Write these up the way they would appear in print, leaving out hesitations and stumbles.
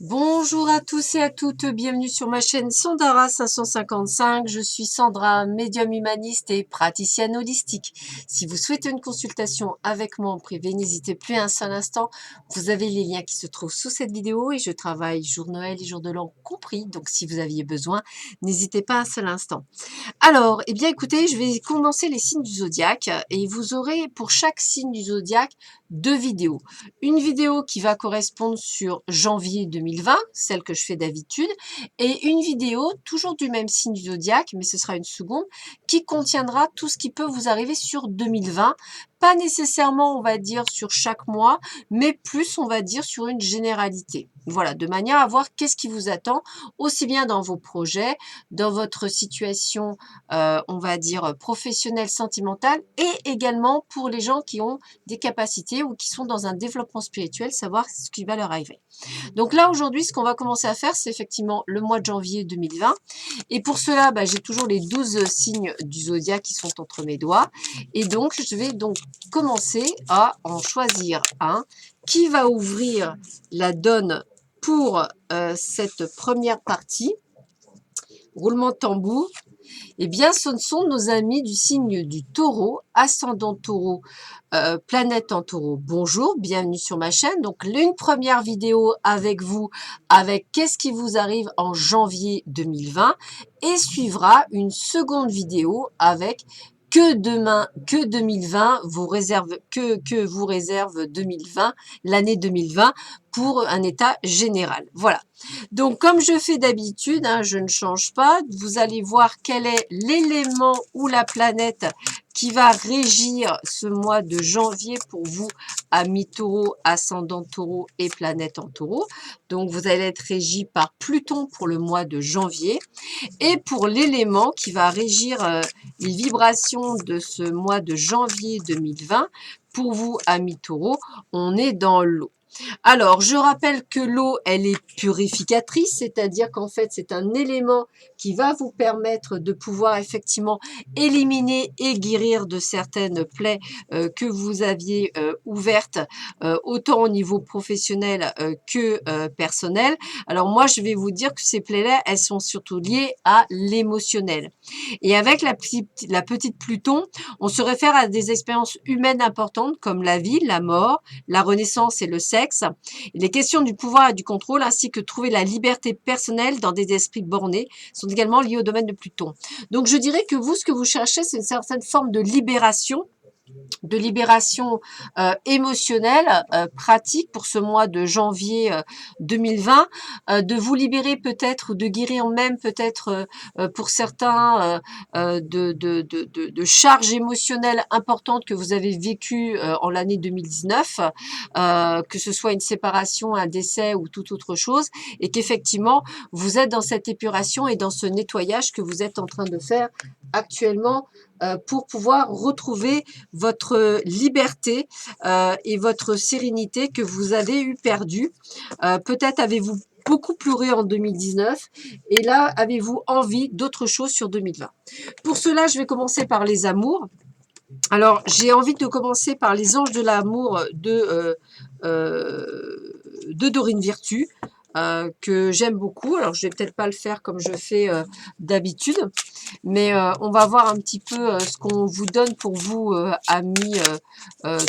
Bonjour à tous et à toutes, bienvenue sur ma chaîne Sandara 555. Je suis Sandra, médium humaniste et praticienne holistique. Si vous souhaitez une consultation avec moi en privé, n'hésitez plus un seul instant. Vous avez les liens qui se trouvent sous cette vidéo et je travaille jour de Noël et jour de l'an compris. Donc si vous aviez besoin, n'hésitez pas un seul instant. Alors, eh bien écoutez, je vais commencer les signes du zodiaque et vous aurez pour chaque signe du zodiaque 2 vidéos. Une vidéo qui va correspondre sur janvier 2020, celle que je fais d'habitude, et une vidéo toujours du même signe du zodiaque, mais ce sera une seconde, qui contiendra tout ce qui peut vous arriver sur 2020. Pas nécessairement, on va dire, sur chaque mois, mais plus, on va dire, sur une généralité. Voilà, de manière à voir qu'est-ce qui vous attend, aussi bien dans vos projets, dans votre situation, on va dire, professionnelle, sentimentale, et également pour les gens qui ont des capacités ou qui sont dans un développement spirituel, savoir ce qui va leur arriver. Donc là, aujourd'hui, ce qu'on va commencer à faire, c'est effectivement le mois de janvier 2020. Et pour cela, j'ai toujours les 12 signes du zodiaque qui sont entre mes doigts. Et donc, je vais donc commencer à en choisir un qui va ouvrir la donne pour cette première partie. Roulement de tambour. Eh bien, ce sont nos amis du signe du taureau, ascendant taureau, planète en taureau. Bonjour, bienvenue sur ma chaîne. Donc, une première vidéo avec vous, avec qu'est-ce qui vous arrive en janvier 2020 et suivra une seconde vidéo avec que 2020 vous réserve, que vous réserve 2020, l'année 2020 pour un état général. Voilà. Donc, comme je fais d'habitude, je ne change pas. Vous allez voir quel est l'élément ou la planète qui va régir ce mois de janvier pour vous, amis taureau, ascendant taureau et planète en taureau. Donc, vous allez être régi par Pluton pour le mois de janvier. Et pour l'élément qui va régir les vibrations de ce mois de janvier 2020, pour vous, amis taureau, on est dans l'eau. Alors, je rappelle que l'eau, elle est purificatrice, c'est-à-dire qu'en fait, c'est un élément qui va vous permettre de pouvoir effectivement éliminer et guérir de certaines plaies que vous aviez ouvertes, autant au niveau professionnel que personnel. Alors moi, je vais vous dire que ces plaies-là, elles sont surtout liées à l'émotionnel. Et avec la petite Pluton, on se réfère à des expériences humaines importantes comme la vie, la mort, la renaissance et le sexe. Les questions du pouvoir et du contrôle ainsi que trouver la liberté personnelle dans des esprits bornés sont également liées au domaine de Pluton. Donc je dirais que vous, ce que vous cherchez, c'est une certaine forme de libération émotionnelle, pratique pour ce mois de janvier 2020, de vous libérer peut-être ou de guérir même peut-être pour certains de charges émotionnelles importantes que vous avez vécues en l'année 2019, que ce soit une séparation, un décès ou toute autre chose, et qu'effectivement vous êtes dans cette épuration et dans ce nettoyage que vous êtes en train de faire actuellement pour pouvoir retrouver votre liberté et votre sérénité que vous avez eu perdue. Peut-être avez-vous beaucoup pleuré en 2019 et là, avez-vous envie d'autre chose sur 2020. Pour cela, je vais commencer par les amours. Alors, j'ai envie de commencer par les anges de l'amour de Dorine Virtue. Que j'aime beaucoup. Alors, je vais peut-être pas le faire comme je fais d'habitude, mais on va voir un petit peu ce qu'on vous donne pour vous, amis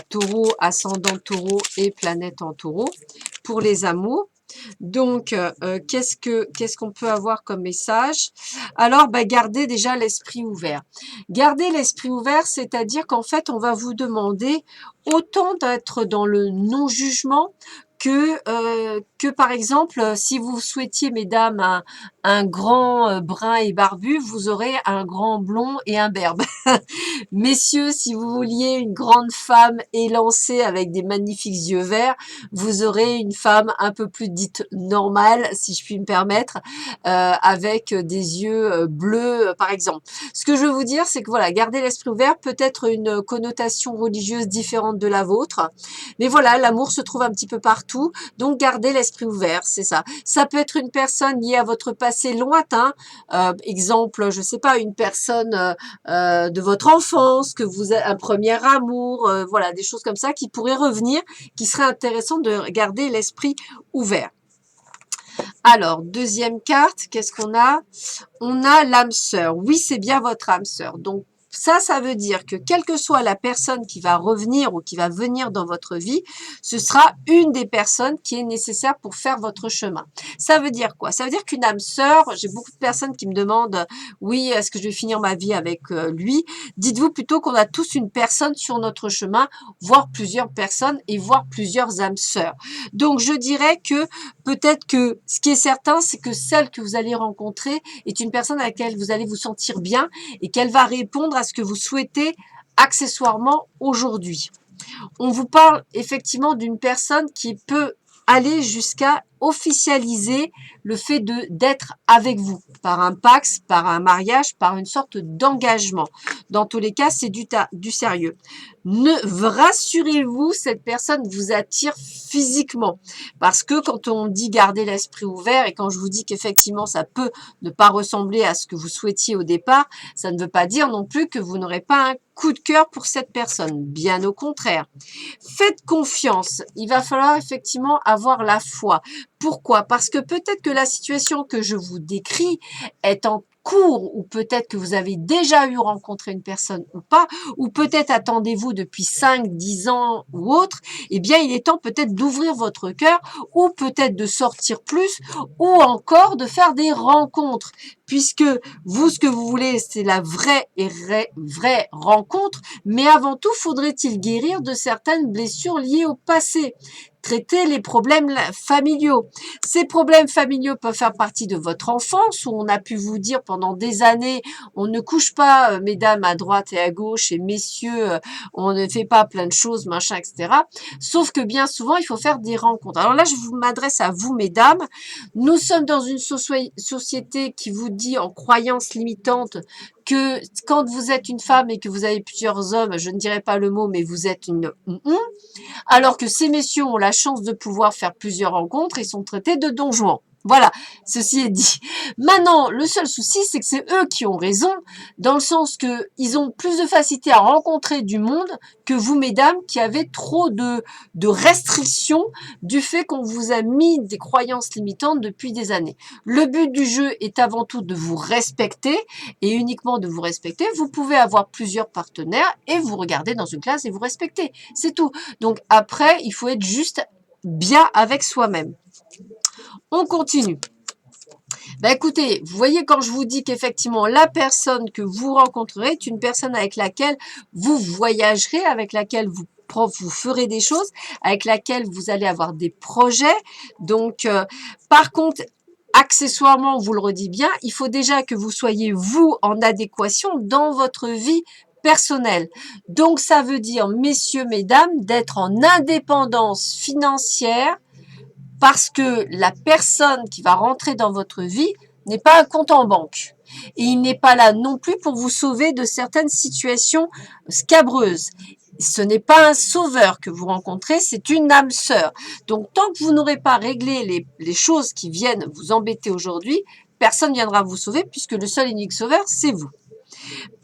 taureau, ascendant taureau et planète en taureau, pour les amours. Donc, qu'est-ce qu'on peut avoir comme message? Alors, gardez déjà l'esprit ouvert. Gardez l'esprit ouvert, c'est-à-dire qu'en fait, on va vous demander autant d'être dans le non-jugement que par exemple, si vous souhaitiez, mesdames, un grand brun et barbu, vous aurez un grand blond et un berbe. Messieurs, si vous vouliez une grande femme élancée avec des magnifiques yeux verts, vous aurez une femme un peu plus dite normale, si je puis me permettre, avec des yeux bleus, par exemple. Ce que je veux vous dire, c'est que voilà, gardez l'esprit ouvert, peut-être une connotation religieuse différente de la vôtre, mais voilà, l'amour se trouve un petit peu partout. tout. Donc, gardez l'esprit ouvert, c'est ça. Ça peut être une personne liée à votre passé lointain. Exemple, je sais pas, une personne de votre enfance, que vous êtes un premier amour, voilà, des choses comme ça qui pourraient revenir, qui serait intéressant de garder l'esprit ouvert. Alors, deuxième carte, qu'est-ce qu'on a? On a l'âme sœur. Oui, c'est bien votre âme sœur. Donc, ça veut dire que quelle que soit la personne qui va revenir ou qui va venir dans votre vie, ce sera une des personnes qui est nécessaire pour faire votre chemin. Ça veut dire quoi? Ça veut dire qu'une âme sœur, j'ai beaucoup de personnes qui me demandent, oui, est-ce que je vais finir ma vie avec lui? Dites-vous plutôt qu'on a tous une personne sur notre chemin, voire plusieurs personnes et voire plusieurs âmes sœurs. Donc, je dirais que peut-être que ce qui est certain, c'est que celle que vous allez rencontrer est une personne à laquelle vous allez vous sentir bien et qu'elle va répondre à ce que vous souhaitez accessoirement aujourd'hui. On vous parle effectivement d'une personne qui peut aller jusqu'à officialiser le fait d'être avec vous par un pax, par un mariage, par une sorte d'engagement. Dans tous les cas, c'est du sérieux. Rassurez-vous, cette personne vous attire physiquement. Parce que quand on dit garder l'esprit ouvert et quand je vous dis qu'effectivement ça peut ne pas ressembler à ce que vous souhaitiez au départ, ça ne veut pas dire non plus que vous n'aurez pas un coup de cœur pour cette personne. Bien au contraire. Faites confiance. Il va falloir effectivement avoir la foi. Pourquoi? Parce que peut-être que la situation que je vous décris est en cours ou peut-être que vous avez déjà eu rencontré une personne ou pas, ou peut-être attendez-vous depuis 5, 10 ans ou autre, eh bien il est temps peut-être d'ouvrir votre cœur ou peut-être de sortir plus ou encore de faire des rencontres puisque vous, ce que vous voulez, c'est la vraie rencontre, mais avant tout, faudrait-il guérir de certaines blessures liées au passé, traiter les problèmes familiaux. Ces problèmes familiaux peuvent faire partie de votre enfance, où on a pu vous dire pendant des années, on ne couche pas, mesdames, à droite et à gauche, et messieurs, on ne fait pas plein de choses, machin, etc. Sauf que bien souvent, il faut faire des rencontres. Alors là, je m'adresse à vous, mesdames. Nous sommes dans une société qui vous dit en croyance limitante que quand vous êtes une femme et que vous avez plusieurs hommes, je ne dirais pas le mot, mais vous êtes une alors que ces messieurs ont la chance de pouvoir faire plusieurs rencontres et sont traités de don Juan. Voilà, ceci est dit. Maintenant, le seul souci, c'est que c'est eux qui ont raison, dans le sens que ils ont plus de facilité à rencontrer du monde que vous, mesdames, qui avez trop de restrictions du fait qu'on vous a mis des croyances limitantes depuis des années. Le but du jeu est avant tout de vous respecter et uniquement de vous respecter. Vous pouvez avoir plusieurs partenaires et vous regardez dans une classe et vous respectez. C'est tout. Donc après, il faut être juste bien avec soi-même. On continue. Ben écoutez, vous voyez quand je vous dis qu'effectivement la personne que vous rencontrerez est une personne avec laquelle vous voyagerez, avec laquelle vous ferez des choses, avec laquelle vous allez avoir des projets. Donc, par contre, accessoirement, on vous le redit bien, il faut déjà que vous soyez, vous, en adéquation dans votre vie personnelle. Donc, ça veut dire, messieurs, mesdames, d'être en indépendance financière parce que la personne qui va rentrer dans votre vie n'est pas un compte en banque. Et il n'est pas là non plus pour vous sauver de certaines situations scabreuses. Ce n'est pas un sauveur que vous rencontrez, c'est une âme sœur. Donc, tant que vous n'aurez pas réglé les choses qui viennent vous embêter aujourd'hui, personne ne viendra vous sauver puisque le seul et unique sauveur, c'est vous.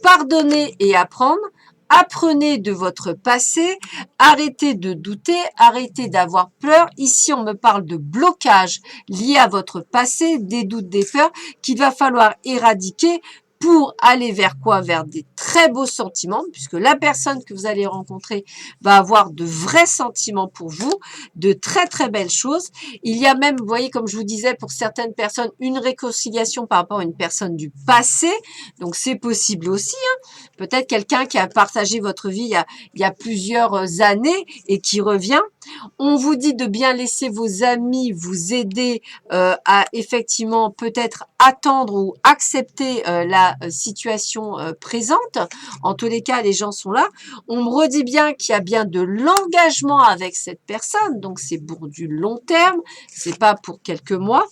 Pardonnez et apprendre. Apprenez de votre passé, arrêtez de douter, arrêtez d'avoir peur. Ici, on me parle de blocage lié à votre passé, des doutes, des peurs qu'il va falloir éradiquer pour aller vers quoi? Vers des très beaux sentiments, puisque la personne que vous allez rencontrer va avoir de vrais sentiments pour vous, de très très belles choses. Il y a même, vous voyez, comme je vous disais, pour certaines personnes, une réconciliation par rapport à une personne du passé. Donc c'est possible aussi. Peut-être quelqu'un qui a partagé votre vie il y a plusieurs années et qui revient. On vous dit de bien laisser vos amis vous aider à effectivement peut-être attendre ou accepter la situation présente. En tous les cas, les gens sont là. On me redit bien qu'il y a bien de l'engagement avec cette personne. Donc, c'est pour du long terme. C'est pas pour quelques mois.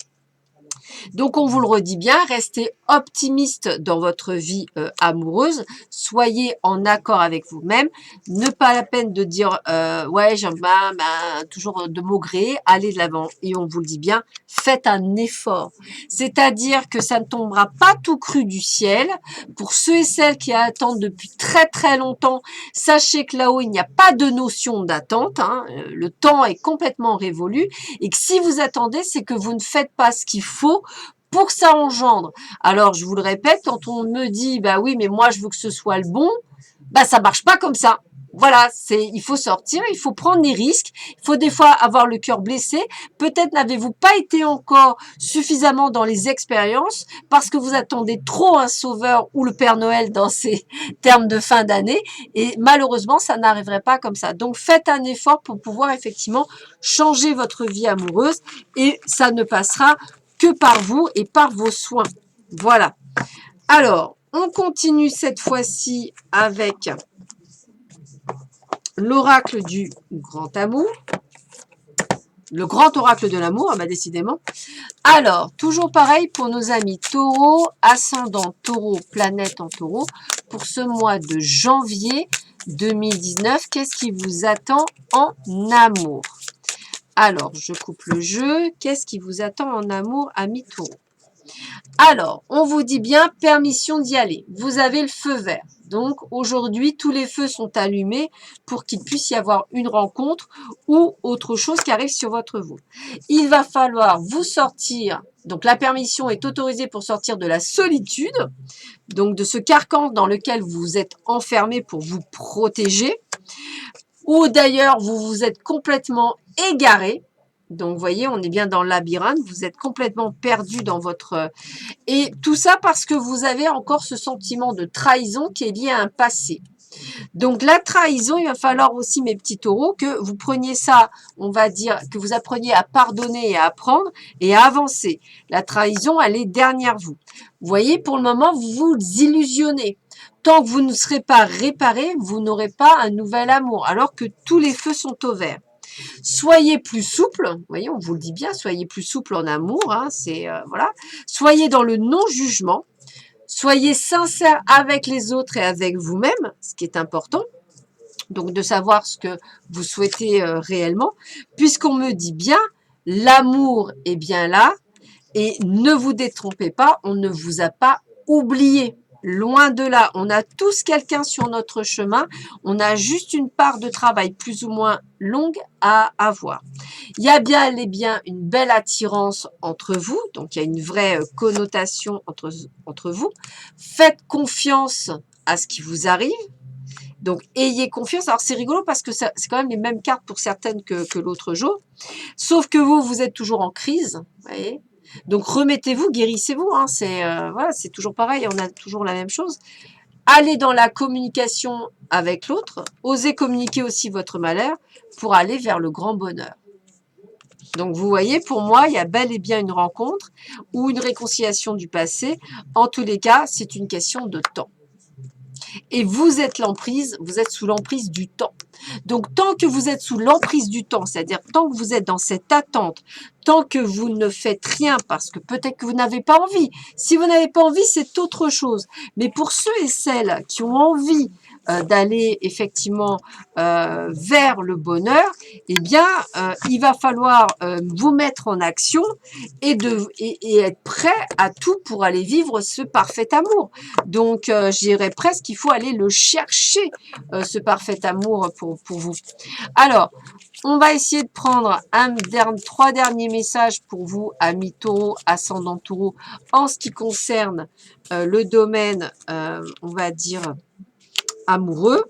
Donc, on vous le redit bien, restez optimiste dans votre vie amoureuse, soyez en accord avec vous-même, ne pas la peine de dire ouais, j'aime pas, toujours de maugréer, allez de l'avant. Et on vous le dit bien, faites un effort. C'est-à-dire que ça ne tombera pas tout cru du ciel. Pour ceux et celles qui attendent depuis très très longtemps, sachez que là-haut, il n'y a pas de notion d'attente. Hein. Le temps est complètement révolu. Et que si vous attendez, c'est que vous ne faites pas ce qu'il faut pour que ça engendre. Alors, je vous le répète, quand on me dit, bah oui, mais moi, je veux que ce soit le bon, bah ça marche pas comme ça. Voilà, il faut sortir, il faut prendre des risques, il faut des fois avoir le cœur blessé. Peut-être n'avez-vous pas été encore suffisamment dans les expériences parce que vous attendez trop un sauveur ou le Père Noël dans ces termes de fin d'année et malheureusement, ça n'arriverait pas comme ça. Donc, faites un effort pour pouvoir effectivement changer votre vie amoureuse et ça ne passera que par vous et par vos soins. Voilà. Alors, on continue cette fois-ci avec l'oracle du grand amour. Le grand oracle de l'amour, bah décidément. Alors, toujours pareil pour nos amis taureau, ascendant taureau, planète en taureau. Pour ce mois de janvier 2019, qu'est-ce qui vous attend en amour? Alors, je coupe le jeu. Qu'est-ce qui vous attend en amour, amis taureau? Alors, on vous dit bien permission d'y aller. Vous avez le feu vert. Donc, aujourd'hui, tous les feux sont allumés pour qu'il puisse y avoir une rencontre ou autre chose qui arrive sur votre voie. Il va falloir vous sortir. Donc, la permission est autorisée pour sortir de la solitude, donc de ce carcan dans lequel vous êtes enfermé pour vous protéger, ou d'ailleurs, vous vous êtes complètement égaré. Donc, vous voyez, on est bien dans le labyrinthe. Vous êtes complètement perdu dans votre... Et tout ça parce que vous avez encore ce sentiment de trahison qui est lié à un passé. Donc, la trahison, il va falloir aussi, mes petits taureaux, que vous preniez ça, on va dire, que vous appreniez à pardonner et à apprendre et à avancer. La trahison, elle est derrière vous. Vous voyez, pour le moment, vous vous illusionnez. Tant que vous ne serez pas réparé, vous n'aurez pas un nouvel amour, alors que tous les feux sont au vert. Soyez plus souple, vous voyez, on vous le dit bien, soyez plus souple en amour, hein, voilà. Soyez dans le non-jugement, soyez sincère avec les autres et avec vous-même, ce qui est important. Donc de savoir ce que vous souhaitez réellement, puisqu'on me dit bien, l'amour est bien là, et ne vous détrompez pas, on ne vous a pas oublié. Loin de là, on a tous quelqu'un sur notre chemin, on a juste une part de travail plus ou moins longue à avoir. Il y a bien et bien une belle attirance entre vous, donc il y a une vraie connotation entre vous. Faites confiance à ce qui vous arrive, donc ayez confiance. Alors c'est rigolo parce que c'est quand même les mêmes cartes pour certaines que l'autre jour, sauf que vous êtes toujours en crise, vous voyez. Donc remettez-vous, guérissez-vous, hein, voilà, c'est toujours pareil, on a toujours la même chose. Allez dans la communication avec l'autre, osez communiquer aussi votre malheur pour aller vers le grand bonheur. Donc vous voyez, pour moi, il y a bel et bien une rencontre ou une réconciliation du passé. En tous les cas, c'est une question de temps. Et vous êtes sous l'emprise du temps. Donc, tant que vous êtes sous l'emprise du temps, c'est-à-dire tant que vous êtes dans cette attente, tant que vous ne faites rien parce que peut-être que vous n'avez pas envie. Si vous n'avez pas envie, c'est autre chose. Mais pour ceux et celles qui ont envie d'aller effectivement vers le bonheur, eh bien, il va falloir vous mettre en action et être prêt à tout pour aller vivre ce parfait amour. Donc, je dirais presque qu'il faut aller le chercher, ce parfait amour pour vous. Alors, on va essayer de prendre trois derniers messages pour vous, amis taureau, ascendant taureau, en ce qui concerne le domaine, on va dire, amoureux.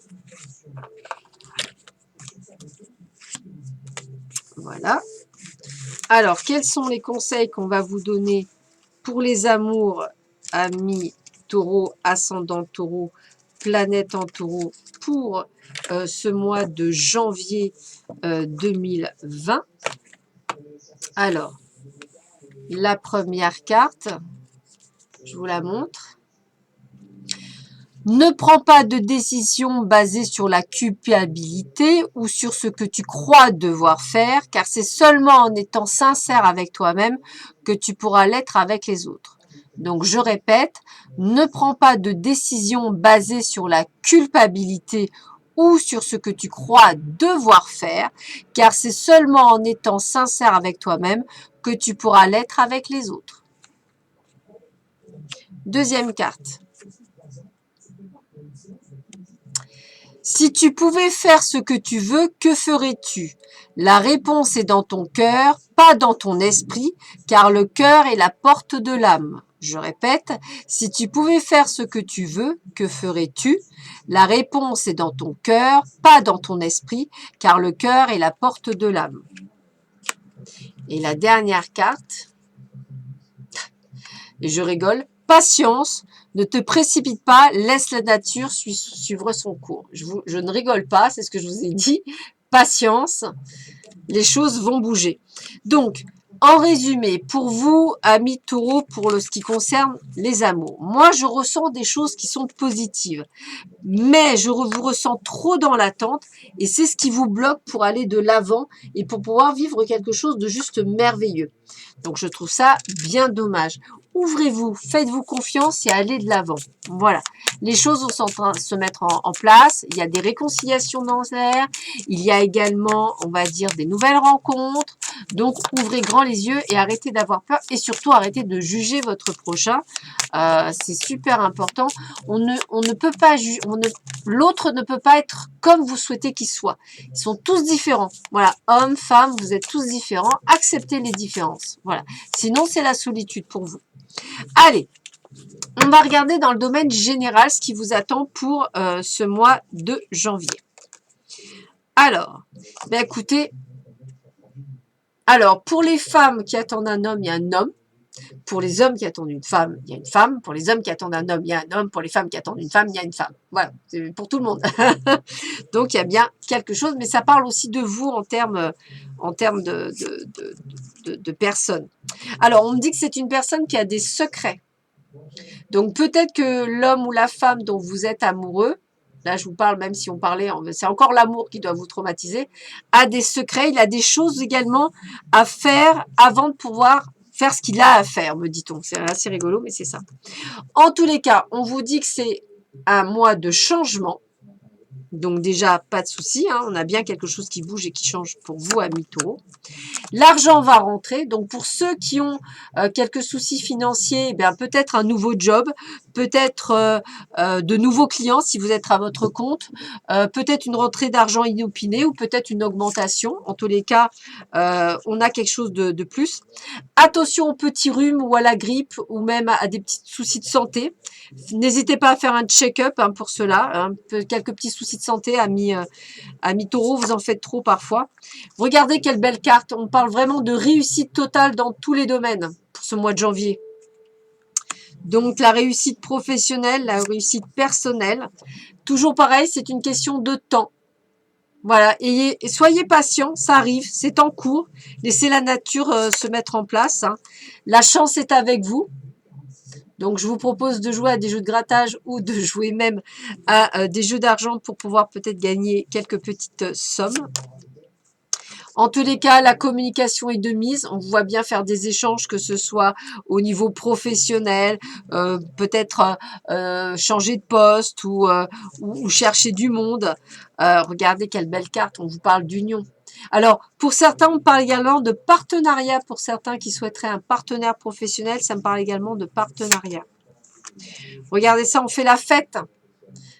Voilà. Alors, quels sont les conseils qu'on va vous donner pour les amours, amis taureau, ascendant taureau, planète en taureau, pour ce mois de janvier 2020? Alors, la première carte, je vous la montre. Ne prends pas de décision basée sur la culpabilité ou sur ce que tu crois devoir faire, car c'est seulement en étant sincère avec toi-même que tu pourras l'être avec les autres. Donc, je répète, ne prends pas de décision basée sur la culpabilité ou sur ce que tu crois devoir faire, car c'est seulement en étant sincère avec toi-même que tu pourras l'être avec les autres. Deuxième carte. Si tu pouvais faire ce que tu veux, que ferais-tu? La réponse est dans ton cœur, pas dans ton esprit, car le cœur est la porte de l'âme. Je répète, si tu pouvais faire ce que tu veux, que ferais-tu? La réponse est dans ton cœur, pas dans ton esprit, car le cœur est la porte de l'âme. Et la dernière carte, et je rigole, patience, ne te précipite pas, laisse la nature suivre son cours. Je ne rigole pas, c'est ce que je vous ai dit. Patience, les choses vont bouger. Donc, en résumé, pour vous, amis taureaux, pour ce qui concerne les amours, moi, je ressens des choses qui sont positives, mais je vous ressens trop dans l'attente et c'est ce qui vous bloque pour aller de l'avant et pour pouvoir vivre quelque chose de juste merveilleux. Donc, je trouve ça bien dommage. Ouvrez-vous, faites-vous confiance et allez de l'avant. Voilà, les choses vont en train de se mettre en place. Il y a des réconciliations dans l'air. Il y a également, on va dire, des nouvelles rencontres. Donc, ouvrez grand les yeux et arrêtez d'avoir peur. Et surtout, arrêtez de juger votre prochain. C'est super important. On ne peut pas juger. L'autre ne peut pas être comme vous souhaitez qu'il soit. Ils sont tous différents. Voilà, hommes, femmes, vous êtes tous différents. Acceptez les différences. Voilà. Sinon, c'est la solitude pour vous. Allez, on va regarder dans le domaine général ce qui vous attend pour ce mois de janvier. Alors, ben écoutez, pour les femmes qui attendent un homme, il y a un homme. Pour les hommes qui attendent une femme, il y a une femme. Pour les hommes qui attendent un homme, il y a un homme. Pour les femmes qui attendent une femme, il y a une femme. Voilà, c'est pour tout le monde. Donc, il y a bien quelque chose, mais ça parle aussi de vous en termes de personnes. Alors, on me dit que c'est une personne qui a des secrets. Donc, peut-être que l'homme ou la femme dont vous êtes amoureux, là, je vous parle, même si on parlait, c'est encore l'amour qui doit vous traumatiser, a des secrets, il a des choses également à faire avant de pouvoir faire ce qu'il a à faire, me dit-on. C'est assez rigolo, mais c'est ça. En tous les cas, on vous dit que c'est un mois de changement. Donc déjà, pas de souci, hein, on a bien quelque chose qui bouge et qui change pour vous, amis taureaux. L'argent va rentrer, donc pour ceux qui ont quelques soucis financiers, eh peut-être un nouveau job, peut-être de nouveaux clients si vous êtes à votre compte, peut-être une rentrée d'argent inopinée ou peut-être une augmentation. En tous les cas, on a quelque chose de plus. Attention aux petits rhumes ou à la grippe ou même à des petits soucis de santé. N'hésitez pas à faire un check-up pour cela. Hein, quelques petits soucis de santé, amis taureaux, vous en faites trop parfois. Regardez quelle belle carte. On parle vraiment de réussite totale dans tous les domaines pour ce mois de janvier. Donc la réussite professionnelle, la réussite personnelle. Toujours pareil, c'est une question de temps. Voilà, et soyez patient, ça arrive, c'est en cours. Laissez la nature se mettre en place. Hein. La chance est avec vous. Donc, je vous propose de jouer à des jeux de grattage ou de jouer même à des jeux d'argent pour pouvoir peut-être gagner quelques petites sommes. En tous les cas, la communication est de mise. On voit bien faire des échanges, que ce soit au niveau professionnel, peut-être changer de poste ou chercher du monde. Regardez quelle belle carte, on vous parle d'union. Alors, pour certains, on parle également de partenariat. Pour certains qui souhaiteraient un partenaire professionnel, ça me parle également de partenariat. Regardez ça, on fait la fête.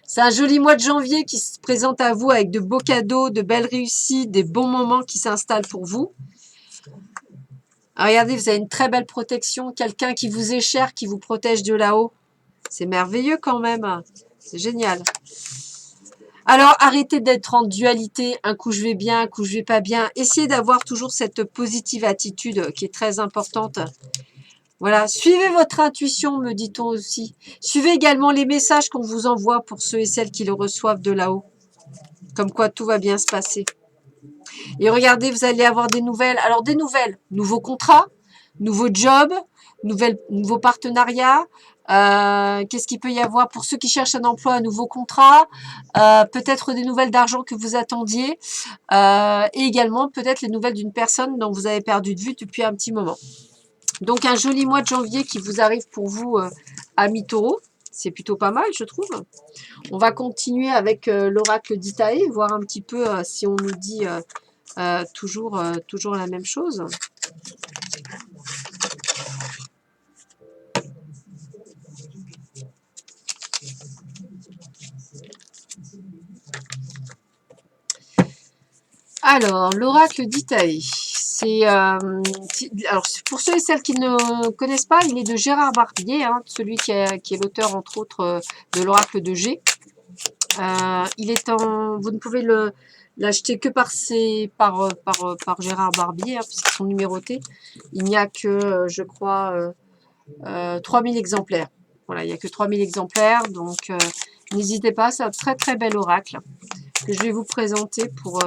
C'est un joli mois de janvier qui se présente à vous avec de beaux cadeaux, de belles réussites, des bons moments qui s'installent pour vous. Alors, regardez, vous avez une très belle protection, quelqu'un qui vous est cher, qui vous protège de là-haut. C'est merveilleux quand même, c'est génial. Alors, arrêtez d'être en dualité, un coup je vais bien, un coup je vais pas bien. Essayez d'avoir toujours cette positive attitude qui est très importante. Voilà, suivez votre intuition, me dit-on aussi. Suivez également les messages qu'on vous envoie pour ceux et celles qui le reçoivent de là-haut. Comme quoi tout va bien se passer. Et regardez, vous allez avoir des nouvelles. Alors des nouvelles, nouveaux contrats, nouveaux jobs, nouveaux partenariats, Qu'est-ce qu'il peut y avoir pour ceux qui cherchent un emploi, un nouveau contrat, peut-être des nouvelles d'argent que vous attendiez, et également peut-être les nouvelles d'une personne dont vous avez perdu de vue depuis un petit moment. Donc un joli mois de janvier qui vous arrive pour vous, amis taureaux. C'est plutôt pas mal, je trouve. On va continuer avec l'oracle d'Itaé, voir un petit peu si on nous dit toujours la même chose. Alors, l'oracle d'Itaé, c'est alors pour ceux et celles qui ne connaissent pas, il est de Gérard Barbier, hein, celui qui est l'auteur entre autres de l'oracle de G. Il est vous ne pouvez l'acheter que par Gérard Barbier, hein, puisqu'ils sont numérotés. Il n'y a que, je crois, 3000 exemplaires. Voilà, il n'y a que 3000 exemplaires, donc n'hésitez pas, c'est un très très bel oracle que je vais vous présenter pour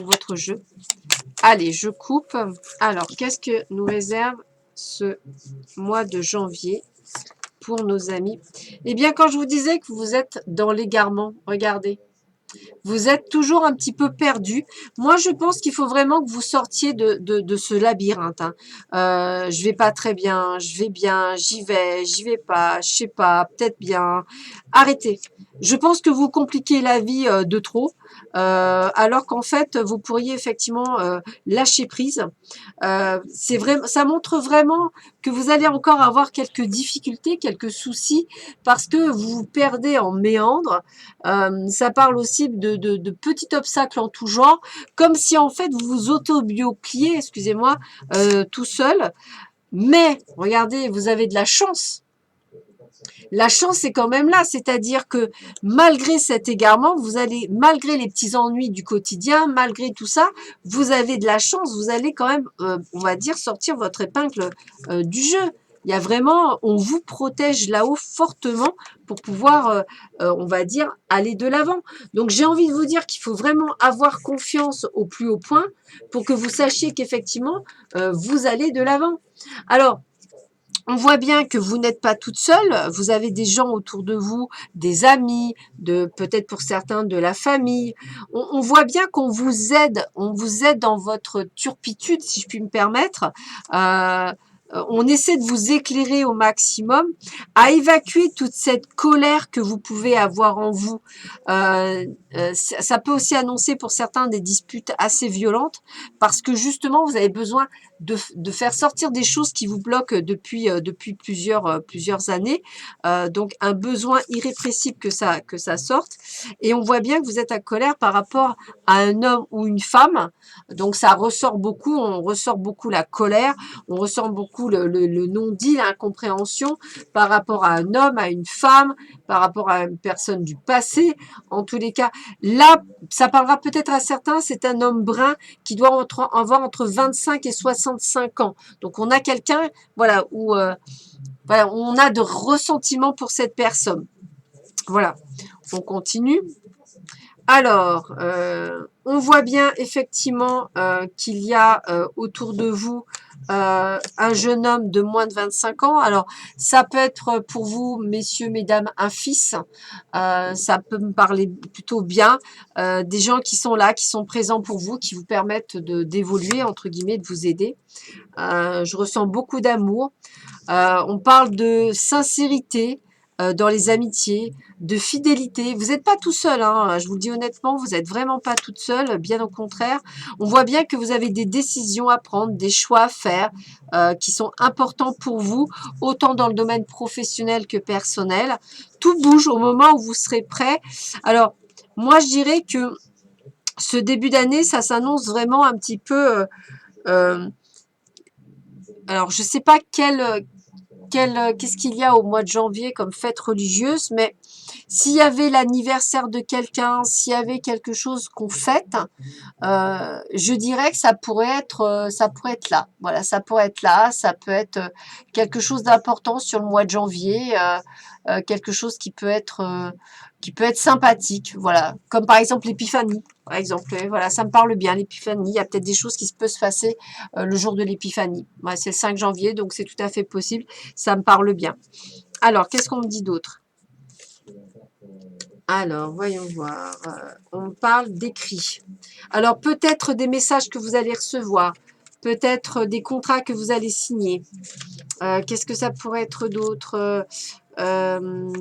votre jeu. Allez, je coupe. Alors, qu'est-ce que nous réserve ce mois de janvier pour nos amis? Eh bien, quand je vous disais que vous êtes dans l'égarement, regardez, vous êtes toujours un petit peu perdu. Moi, je pense qu'il faut vraiment que vous sortiez de ce labyrinthe. Hein. Je vais pas très bien, je vais bien, j'y vais pas, je sais pas, peut-être bien. Arrêtez. Je pense que vous compliquez la vie de trop, alors qu'en fait, vous pourriez effectivement lâcher prise. C'est vrai, ça montre vraiment que vous allez encore avoir quelques difficultés, quelques soucis, parce que vous vous perdez en méandres. Ça parle aussi de petits obstacles en tout genre, comme si en fait vous vous autobiopliez, excusez-moi, tout seul. Mais regardez, vous avez de la chance. La chance est quand même là, c'est-à-dire que malgré cet égarement, vous allez, malgré les petits ennuis du quotidien, malgré tout ça, vous avez de la chance, vous allez quand même, on va dire, sortir votre épingle du jeu. Il y a vraiment, on vous protège là-haut fortement pour pouvoir, on va dire, aller de l'avant. Donc j'ai envie de vous dire qu'il faut vraiment avoir confiance au plus haut point pour que vous sachiez qu'effectivement, vous allez de l'avant. Alors, on voit bien que vous n'êtes pas toute seule, vous avez des gens autour de vous, des amis, peut-être pour certains de la famille. On voit bien qu'on vous aide, on vous aide dans votre turpitude, si je puis me permettre. On essaie de vous éclairer au maximum, à évacuer toute cette colère que vous pouvez avoir en vous. Ça peut aussi annoncer pour certains des disputes assez violentes, parce que justement, vous avez besoin de faire sortir des choses qui vous bloquent depuis plusieurs années. Donc, un besoin irrépressible que ça sorte. Et on voit bien que vous êtes en colère par rapport à un homme ou une femme. Donc, ça ressort beaucoup. On ressort beaucoup la colère. On ressent beaucoup le non-dit, l'incompréhension par rapport à un homme, à une femme, par rapport à une personne du passé. En tous les cas, là, ça parlera peut-être à certains, c'est un homme brun qui doit avoir entre 25 et 65 ans. Donc, on a quelqu'un, voilà, où voilà, on a de ressentiment pour cette personne. Voilà, on continue. Alors, on voit bien effectivement qu'il y a autour de vous un jeune homme de moins de 25 ans. Alors, ça peut être pour vous, messieurs, mesdames, un fils. Ça peut me parler plutôt bien. Des gens qui sont là, qui sont présents pour vous, qui vous permettent d'évoluer, entre guillemets, de vous aider. Je ressens beaucoup d'amour. On parle de sincérité dans les amitiés, de fidélité. Vous n'êtes pas tout seul, hein, je vous le dis honnêtement, vous n'êtes vraiment pas toute seule, bien au contraire. On voit bien que vous avez des décisions à prendre, des choix à faire qui sont importants pour vous, autant dans le domaine professionnel que personnel. Tout bouge au moment où vous serez prêt. Alors, moi, je dirais que ce début d'année, ça s'annonce vraiment un petit peu... alors, je ne sais pas qu'est-ce qu'il y a au mois de janvier comme fête religieuse, mais S'il y avait l'anniversaire de quelqu'un, s'il y avait quelque chose qu'on fête, je dirais que ça pourrait être là. Voilà, ça pourrait être là, ça peut être quelque chose d'important sur le mois de janvier, quelque chose qui peut être sympathique. Voilà, comme par exemple l'épiphanie. Par exemple, voilà, ça me parle bien l'épiphanie. Il y a peut-être des choses qui peuvent se passer le jour de l'épiphanie. Ouais, c'est le 5 janvier, donc c'est tout à fait possible. Ça me parle bien. Alors, qu'est-ce qu'on me dit d'autre? Alors, voyons voir. On parle d'écrit. Alors, peut-être des messages que vous allez recevoir, peut-être des contrats que vous allez signer. Qu'est-ce que ça pourrait être d'autre? Euh,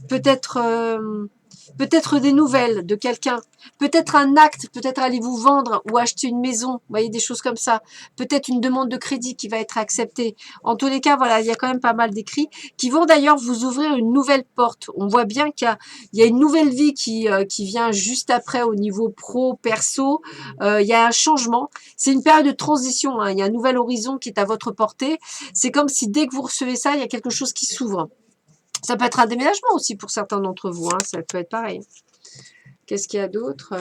peut-être peut-être des nouvelles de quelqu'un, peut-être un acte, peut-être allez vous vendre ou acheter une maison, vous voyez, des choses comme ça, peut-être une demande de crédit qui va être acceptée. En tous les cas, voilà, il y a quand même pas mal d'écrits qui vont d'ailleurs vous ouvrir une nouvelle porte. On voit bien il y a une nouvelle vie qui vient juste après au niveau pro, perso. Il y a un changement. C'est une période de transition, hein. Il y a un nouvel horizon qui est à votre portée. C'est comme si dès que vous recevez ça, il y a quelque chose qui s'ouvre. Ça peut être un déménagement aussi pour certains d'entre vous, hein, ça peut être pareil. Qu'est-ce qu'il y a d'autre?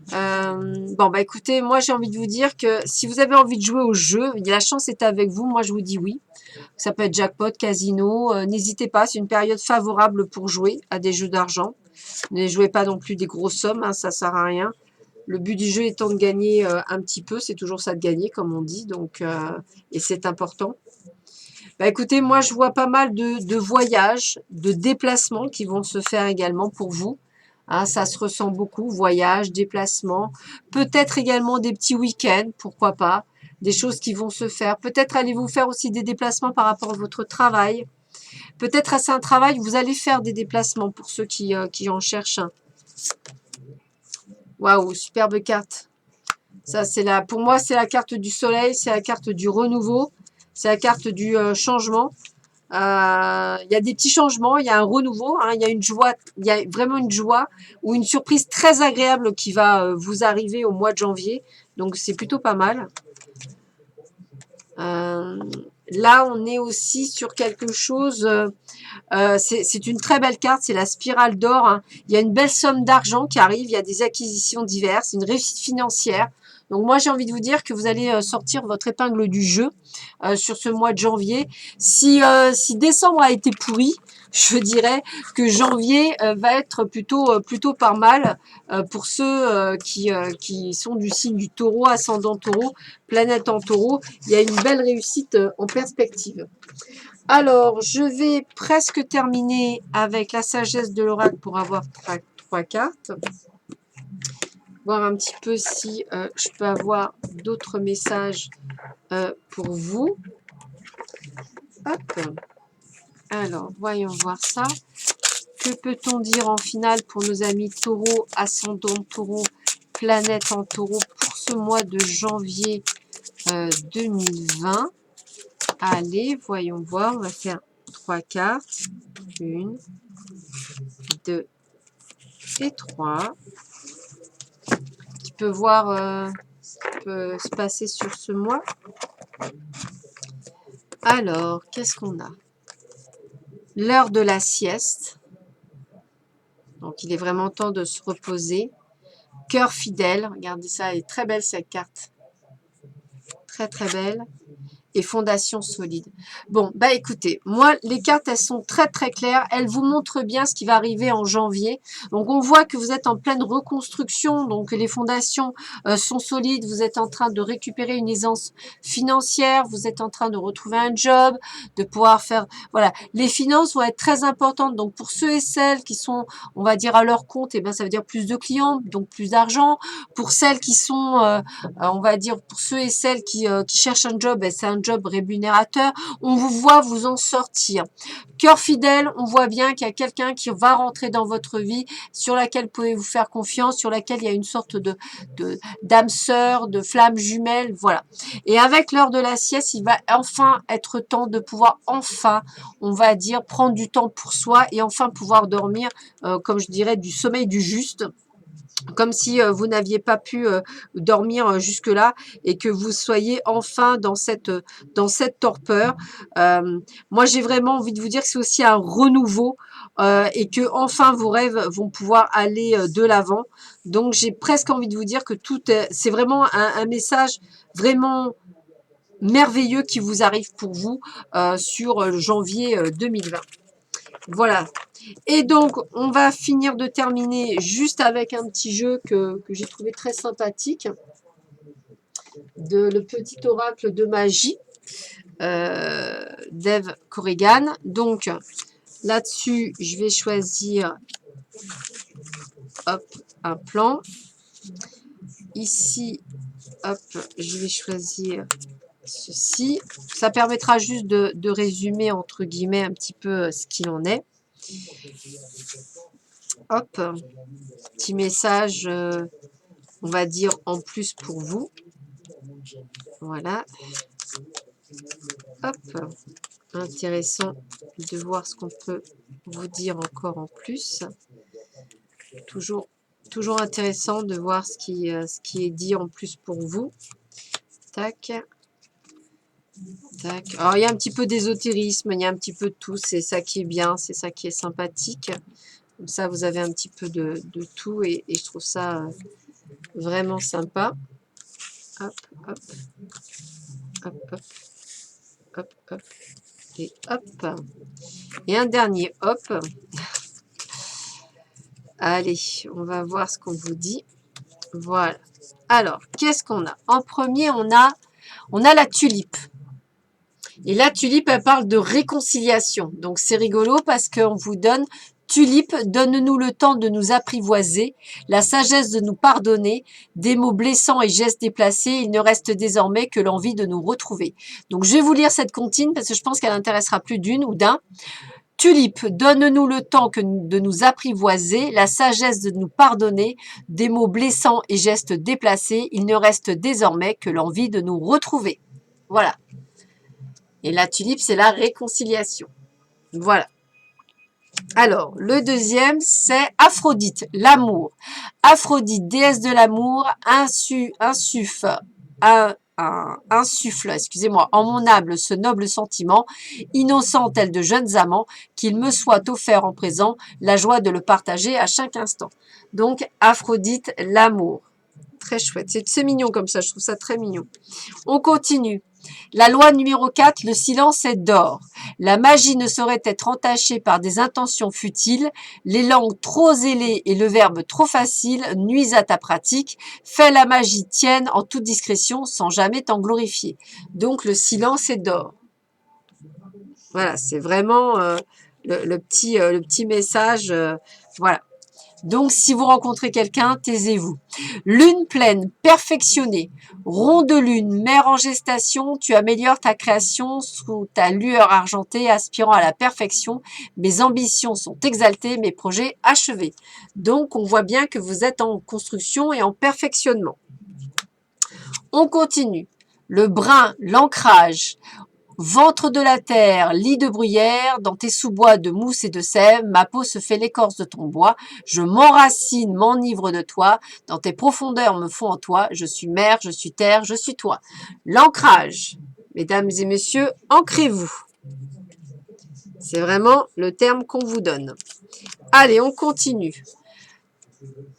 Bon, bah écoutez, moi j'ai envie de vous dire que si vous avez envie de jouer au jeu, la chance est avec vous, moi je vous dis oui. Ça peut être jackpot, casino, n'hésitez pas, c'est une période favorable pour jouer à des jeux d'argent. Ne jouez pas non plus des grosses sommes, hein, ça sert à rien. Le but du jeu étant de gagner un petit peu, c'est toujours ça de gagner comme on dit, donc et c'est important. Bah écoutez, moi je vois pas mal de voyages, de déplacements qui vont se faire également pour vous. Hein, ça se ressent beaucoup, voyages, déplacements, peut-être également des petits week-ends, pourquoi pas, des choses qui vont se faire. Peut-être allez-vous faire aussi des déplacements par rapport à votre travail. Peut-être à c'est un travail, vous allez faire des déplacements pour ceux qui en cherchent un. Waouh, superbe carte. Ça, c'est pour moi, c'est la carte du soleil, c'est la carte du renouveau, c'est la carte du changement. Il y a des petits changements, il y a un renouveau, hein, il y a une joie, il y a vraiment une joie ou une surprise très agréable qui va vous arriver au mois de janvier. Donc c'est plutôt pas mal. Là, on est aussi sur quelque chose. C'est une très belle carte, c'est la spirale d'or. Hein. Il y a une belle somme d'argent qui arrive, il y a des acquisitions diverses, une réussite financière. Donc moi, j'ai envie de vous dire que vous allez sortir votre épingle du jeu sur ce mois de janvier. Si décembre a été pourri, je dirais que janvier va être plutôt pas mal pour ceux qui sont du signe du taureau, ascendant taureau, planète en taureau. Il y a une belle réussite en perspective. Alors, je vais presque terminer avec la sagesse de l'oracle pour avoir trois cartes. Voir un petit peu si je peux avoir d'autres messages pour vous. Hop. Alors, voyons voir ça. Que peut-on dire en finale pour nos amis taureau, ascendant taureau, planète en taureau pour ce mois de janvier 2020? Allez, voyons voir. On va faire trois cartes. 1, 2 et 3. Tu peux voir ce qui peut se passer sur ce mois. Alors, qu'est-ce qu'on a? L'heure de la sieste. Donc, il est vraiment temps de se reposer. Cœur fidèle. Regardez ça, elle est très belle cette carte. Très, très belle. Et fondation solide. Bon, bah écoutez, moi, les cartes, elles sont très, très claires. Elles vous montrent bien ce qui va arriver en janvier. Donc, on voit que vous êtes en pleine reconstruction. Donc, les fondations sont solides. Vous êtes en train de récupérer une aisance financière. Vous êtes en train de retrouver un job, de pouvoir faire... Voilà, les finances vont être très importantes. Donc, pour ceux et celles qui sont, on va dire, à leur compte, eh ben, ça veut dire plus de clients, donc plus d'argent. Pour celles qui sont, on va dire, pour ceux et celles qui cherchent un job, c'est un job rémunérateur, on vous voit vous en sortir. Cœur fidèle, on voit bien qu'il y a quelqu'un qui va rentrer dans votre vie, sur laquelle vous pouvez vous faire confiance, sur laquelle il y a une sorte d'âme sœur, de flamme jumelle, voilà. Et avec l'heure de la sieste, il va enfin être temps de pouvoir enfin, on va dire, prendre du temps pour soi et enfin pouvoir dormir, comme je dirais, du sommeil du juste. comme si vous n'aviez pas pu dormir jusque-là et que vous soyez enfin dans cette torpeur. Moi, j'ai vraiment envie de vous dire que c'est aussi un renouveau et que enfin vos rêves vont pouvoir aller de l'avant. Donc, j'ai presque envie de vous dire que c'est vraiment un message vraiment merveilleux qui vous arrive pour vous sur janvier 2020. Voilà. Et donc, on va finir de terminer juste avec un petit jeu que j'ai trouvé très sympathique, de le petit oracle de magie d'Eve Corrigan. Donc, là-dessus, je vais choisir hop, un plan. Ici, hop, je vais choisir ceci. Ça permettra juste de résumer, entre guillemets, un petit peu ce qu'il en est. Hop, petit message, on va dire, en plus pour vous. Voilà. Hop, intéressant de voir ce qu'on peut vous dire encore en plus. Toujours intéressant de voir ce qui est dit en plus pour vous. Tac. Tac. Alors, il y a un petit peu d'ésotérisme, il y a un petit peu de tout. C'est ça qui est bien, c'est ça qui est sympathique. Comme ça, vous avez un petit peu de tout et je trouve ça vraiment sympa. Hop, hop, hop, hop, hop, hop, et hop. Et un dernier hop. Allez, on va voir ce qu'on vous dit. Voilà. Alors, qu'est-ce qu'on a? En premier, on a la tulipe. Et la tulipe, elle parle de réconciliation. Donc, c'est rigolo parce qu'on vous donne tulipe, donne-nous le temps de nous apprivoiser, la sagesse de nous pardonner, des mots blessants et gestes déplacés, il ne reste désormais que l'envie de nous retrouver. Donc, je vais vous lire cette comptine parce que je pense qu'elle intéressera plus d'une ou d'un. Tulipe, donne-nous le temps de nous apprivoiser, la sagesse de nous pardonner, des mots blessants et gestes déplacés, il ne reste désormais que l'envie de nous retrouver. Voilà. Et la tulipe, c'est la réconciliation. Voilà. Alors, le deuxième, c'est Aphrodite, l'amour. Aphrodite, déesse de l'amour, insuffle, excusez-moi, en mon âme ce noble sentiment, innocent tel de jeunes amants, qu'il me soit offert en présent la joie de le partager à chaque instant. Donc, Aphrodite, l'amour. Très chouette. C'est mignon comme ça, je trouve ça très mignon. On continue. La loi numéro 4, le silence est d'or. La magie ne saurait être entachée par des intentions futiles. Les langues trop zélées et le verbe trop facile nuisent à ta pratique. Fais la magie tienne en toute discrétion sans jamais t'en glorifier. Donc le silence est d'or. Voilà, c'est vraiment le petit message. Voilà. Donc, si vous rencontrez quelqu'un, taisez-vous. Lune pleine, perfectionnée. Rond de lune, mère en gestation, tu améliores ta création sous ta lueur argentée, aspirant à la perfection. Mes ambitions sont exaltées, mes projets achevés. Donc, on voit bien que vous êtes en construction et en perfectionnement. On continue. Le brin, l'ancrage. Ventre de la terre, lit de bruyère, dans tes sous-bois de mousse et de sève, ma peau se fait l'écorce de ton bois, je m'enracine, m'enivre de toi, dans tes profondeurs me font en toi, je suis mer, je suis terre, je suis toi. L'ancrage, mesdames et messieurs, ancrez-vous. C'est vraiment le terme qu'on vous donne. Allez, on continue.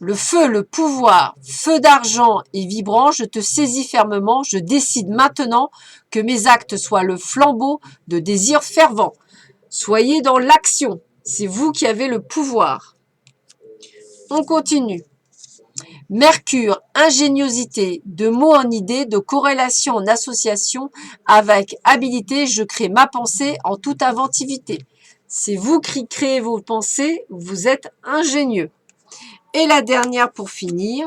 Le feu, le pouvoir, feu d'argent et vibrant, je te saisis fermement, je décide maintenant que mes actes soient le flambeau de désirs fervents. Soyez dans l'action, c'est vous qui avez le pouvoir. On continue. Mercure, ingéniosité, de mots en idée, de corrélation en association, avec habilité, je crée ma pensée en toute inventivité. C'est vous qui créez vos pensées, vous êtes ingénieux. Et la dernière pour finir,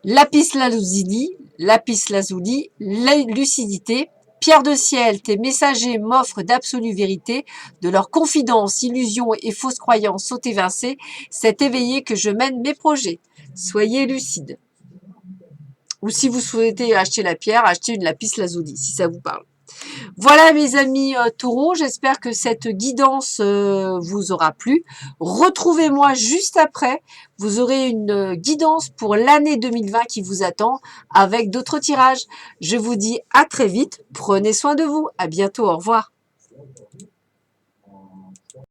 lapis lazuli, lucidité, pierre de ciel, tes messagers m'offrent d'absolues vérités, de leurs confidences, illusions et fausses croyances sont évincées, c'est éveillé que je mène mes projets. Soyez lucide. Ou si vous souhaitez acheter la pierre, achetez une lapis lazuli, si ça vous parle. Voilà mes amis taureaux, j'espère que cette guidance vous aura plu. Retrouvez-moi juste après, vous aurez une guidance pour l'année 2020 qui vous attend avec d'autres tirages. Je vous dis à très vite, prenez soin de vous, à bientôt, au revoir.